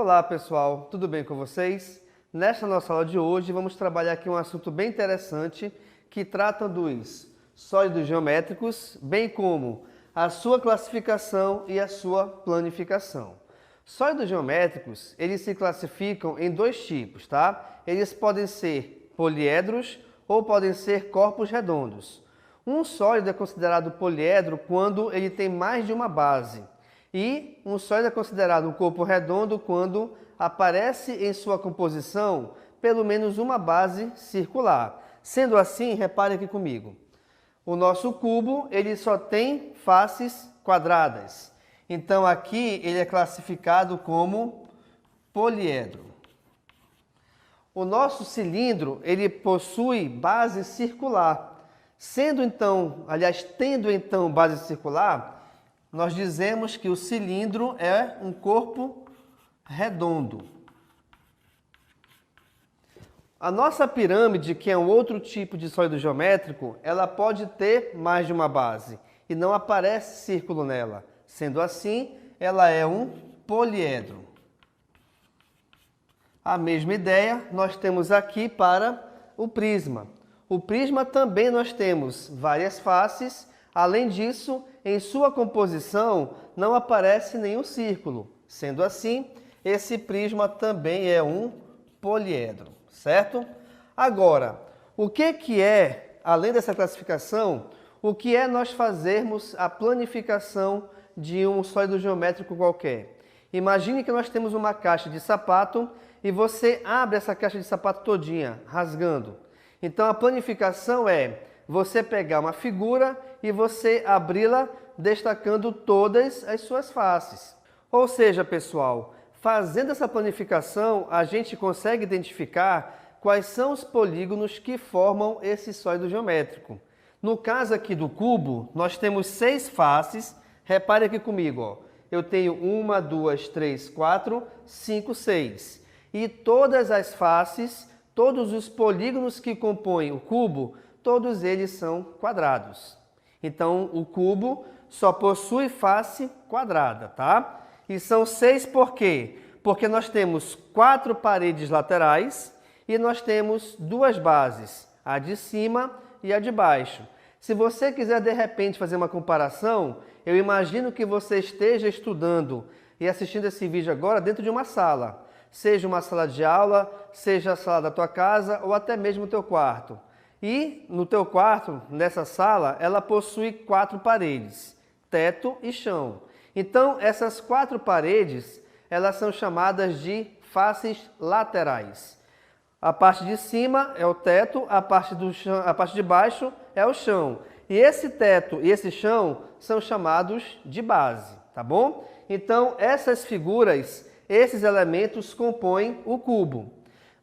Olá pessoal, tudo bem com vocês? Nesta nossa aula de hoje vamos trabalhar aqui um assunto bem interessante que trata dos sólidos geométricos, bem como a sua classificação e a sua planificação. Sólidos geométricos, eles se classificam em dois tipos, tá? Eles podem ser poliedros ou podem ser corpos redondos. Um sólido é considerado poliedro quando ele tem mais de uma base. E um sólido é considerado um corpo redondo quando aparece em sua composição pelo menos uma base circular. Sendo assim, repare aqui comigo. O nosso cubo ele só tem faces quadradas. Então aqui ele é classificado como poliedro. O nosso cilindro ele possui base circular. Tendo então base circular, nós dizemos que o cilindro é um corpo redondo. A nossa pirâmide, que é um outro tipo de sólido geométrico, ela pode ter mais de uma base e não aparece círculo nela. Sendo assim, ela é um poliedro. A mesma ideia nós temos aqui para o prisma. O prisma também nós temos várias faces. Além disso, em sua composição não aparece nenhum círculo. Sendo assim, esse prisma também é um poliedro, certo? Agora, o que é, além dessa classificação, o que é nós fazermos a planificação de um sólido geométrico qualquer? Imagine que nós temos uma caixa de sapato e você abre essa caixa de sapato todinha, rasgando. Então a planificação é você pegar uma figura e você abri-la destacando todas as suas faces. Ou seja, pessoal, fazendo essa planificação, a gente consegue identificar quais são os polígonos que formam esse sólido geométrico. No caso aqui do cubo, nós temos 6 faces. Repare aqui comigo, ó. Eu tenho 1, 2, 3, 4, 5, 6. E todas as faces, todos os polígonos que compõem o cubo, todos eles são quadrados. Então, o cubo só possui face quadrada, tá? E são 6 por quê? Porque nós temos 4 paredes laterais e nós temos 2 bases, a de cima e a de baixo. Se você quiser, de repente, fazer uma comparação, eu imagino que você esteja estudando e assistindo esse vídeo agora dentro de uma sala. Seja uma sala de aula, seja a sala da tua casa ou até mesmo o teu quarto. E no teu quarto, nessa sala, ela possui 4 paredes, teto e chão. Então, essas 4 paredes, elas são chamadas de faces laterais. A parte de cima é o teto, a parte de baixo é o chão. E esse teto e esse chão são chamados de base, tá bom? Então, essas figuras, esses elementos compõem o cubo.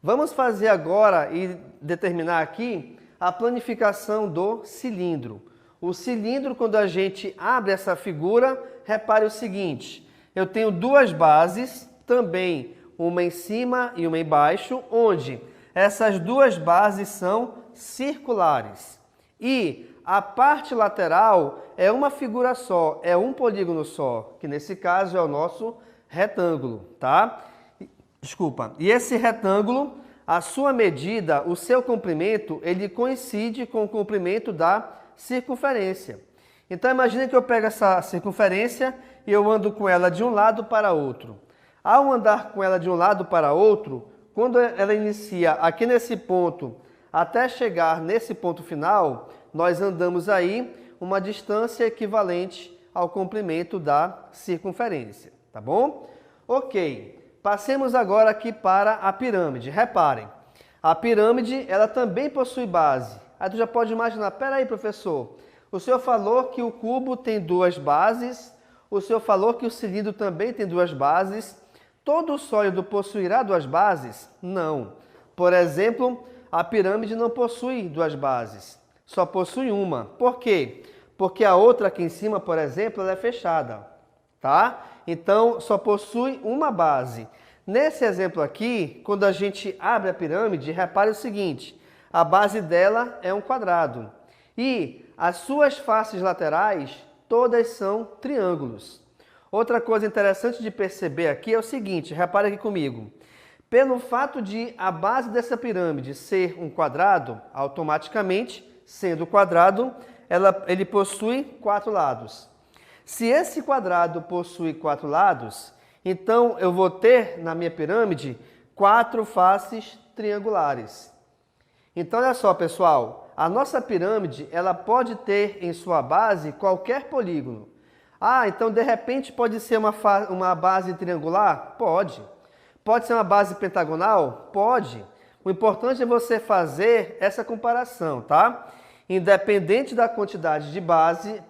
Vamos fazer agora e determinar aqui a planificação do cilindro. O cilindro, quando a gente abre essa figura, repare o seguinte, eu tenho 2 bases, também uma em cima e uma embaixo, onde essas 2 bases são circulares. E a parte lateral é uma figura só, é um polígono só, que nesse caso é o nosso retângulo, tá? Desculpa. E esse retângulo, a sua medida, o seu comprimento, ele coincide com o comprimento da circunferência. Então imagine que eu pego essa circunferência e eu ando com ela de um lado para outro. Ao andar com ela de um lado para outro, quando ela inicia aqui nesse ponto até chegar nesse ponto final, nós andamos aí uma distância equivalente ao comprimento da circunferência, tá bom? Ok. Passemos agora aqui para a pirâmide. Reparem, a pirâmide ela também possui base. Aí tu já pode imaginar, peraí professor, o senhor falou que o cubo tem 2 bases, o senhor falou que o cilindro também tem 2 bases, todo sólido possuirá 2 bases? Não. Por exemplo, a pirâmide não possui 2 bases, só possui uma. Por quê? Porque a outra aqui em cima, por exemplo, ela é fechada, tá? Então, só possui uma base. Nesse exemplo aqui, quando a gente abre a pirâmide, repare o seguinte, a base dela é um quadrado. E as suas faces laterais, todas são triângulos. Outra coisa interessante de perceber aqui é o seguinte, repare aqui comigo. Pelo fato de a base dessa pirâmide ser um quadrado, automaticamente, sendo quadrado, ele possui 4 lados. Se esse quadrado possui 4 lados, então eu vou ter na minha pirâmide 4 faces triangulares. Então olha só, pessoal, a nossa pirâmide ela pode ter em sua base qualquer polígono. Ah, então de repente pode ser uma base triangular? Pode. Pode ser uma base pentagonal? Pode. O importante é você fazer essa comparação, tá? Independente da quantidade de base,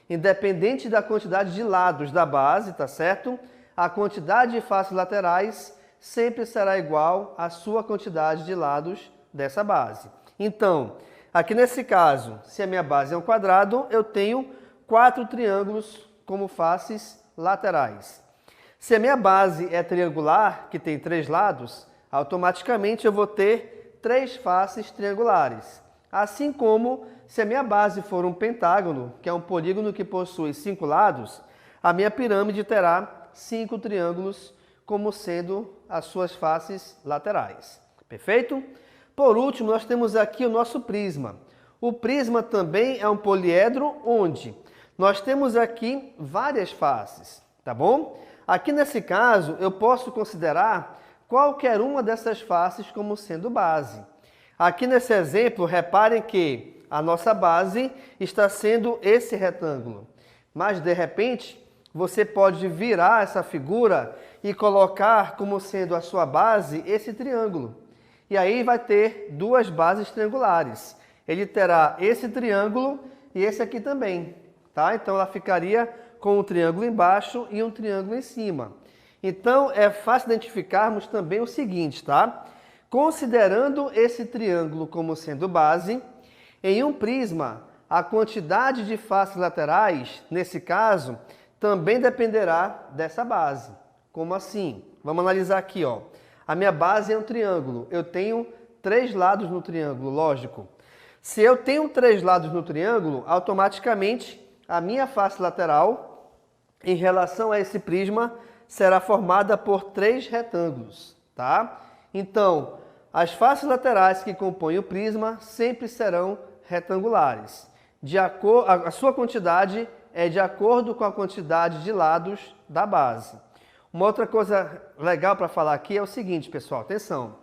independente da quantidade de lados da base, tá certo? A quantidade de faces laterais sempre será igual à sua quantidade de lados dessa base. Então, aqui nesse caso, se a minha base é um quadrado, eu tenho 4 triângulos como faces laterais. Se a minha base é triangular, que tem 3 lados, automaticamente eu vou ter 3 faces triangulares. Assim como, se a minha base for um pentágono, que é um polígono que possui 5 lados, a minha pirâmide terá 5 triângulos como sendo as suas faces laterais. Perfeito? Por último, nós temos aqui o nosso prisma. O prisma também é um poliedro onde nós temos aqui várias faces, tá bom? Aqui nesse caso, eu posso considerar qualquer uma dessas faces como sendo base. Aqui nesse exemplo, reparem que a nossa base está sendo esse retângulo. Mas, de repente, você pode virar essa figura e colocar como sendo a sua base esse triângulo. E aí vai ter 2 bases triangulares. Ele terá esse triângulo e esse aqui também. Tá? Então, ela ficaria com um triângulo embaixo e um triângulo em cima. Então, é fácil identificarmos também o seguinte, tá? Considerando esse triângulo como sendo base, em um prisma, a quantidade de faces laterais, nesse caso, também dependerá dessa base. Como assim? Vamos analisar aqui, ó. A minha base é um triângulo. Eu tenho 3 lados no triângulo, lógico. Se eu tenho 3 lados no triângulo, automaticamente a minha face lateral, em relação a esse prisma, será formada por 3 retângulos, tá? Então, as faces laterais que compõem o prisma sempre serão retangulares. A sua quantidade é de acordo com a quantidade de lados da base. Uma outra coisa legal para falar aqui é o seguinte, pessoal, atenção.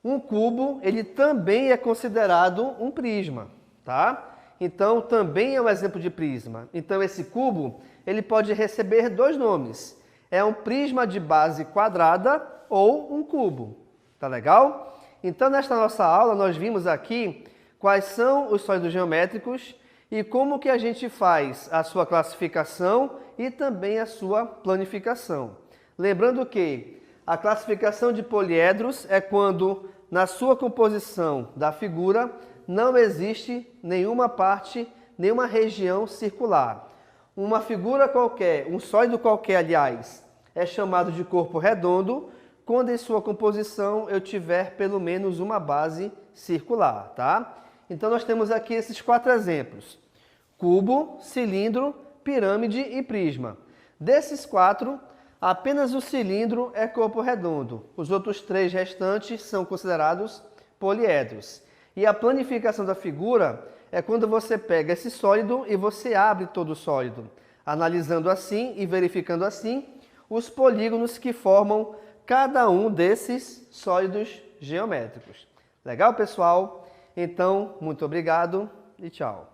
Um cubo, ele também é considerado um prisma, tá? Então, também é um exemplo de prisma. Então, esse cubo, ele pode receber 2 nomes. É um prisma de base quadrada ou um cubo. Tá legal? Então, nesta nossa aula, nós vimos aqui quais são os sólidos geométricos e como que a gente faz a sua classificação e também a sua planificação. Lembrando que a classificação de poliedros é quando, na sua composição da figura, não existe nenhuma parte, nenhuma região circular. Uma figura qualquer, um sólido qualquer, aliás, é chamado de corpo redondo, quando em sua composição eu tiver pelo menos uma base circular, tá? Então nós temos aqui esses 4 exemplos: cubo, cilindro, pirâmide e prisma. Desses 4, apenas o cilindro é corpo redondo. Os outros 3 restantes são considerados poliedros. E a planificação da figura é quando você pega esse sólido e você abre todo o sólido, analisando assim e verificando assim os polígonos que formam cada um desses sólidos geométricos. Legal, pessoal? Então, muito obrigado e tchau.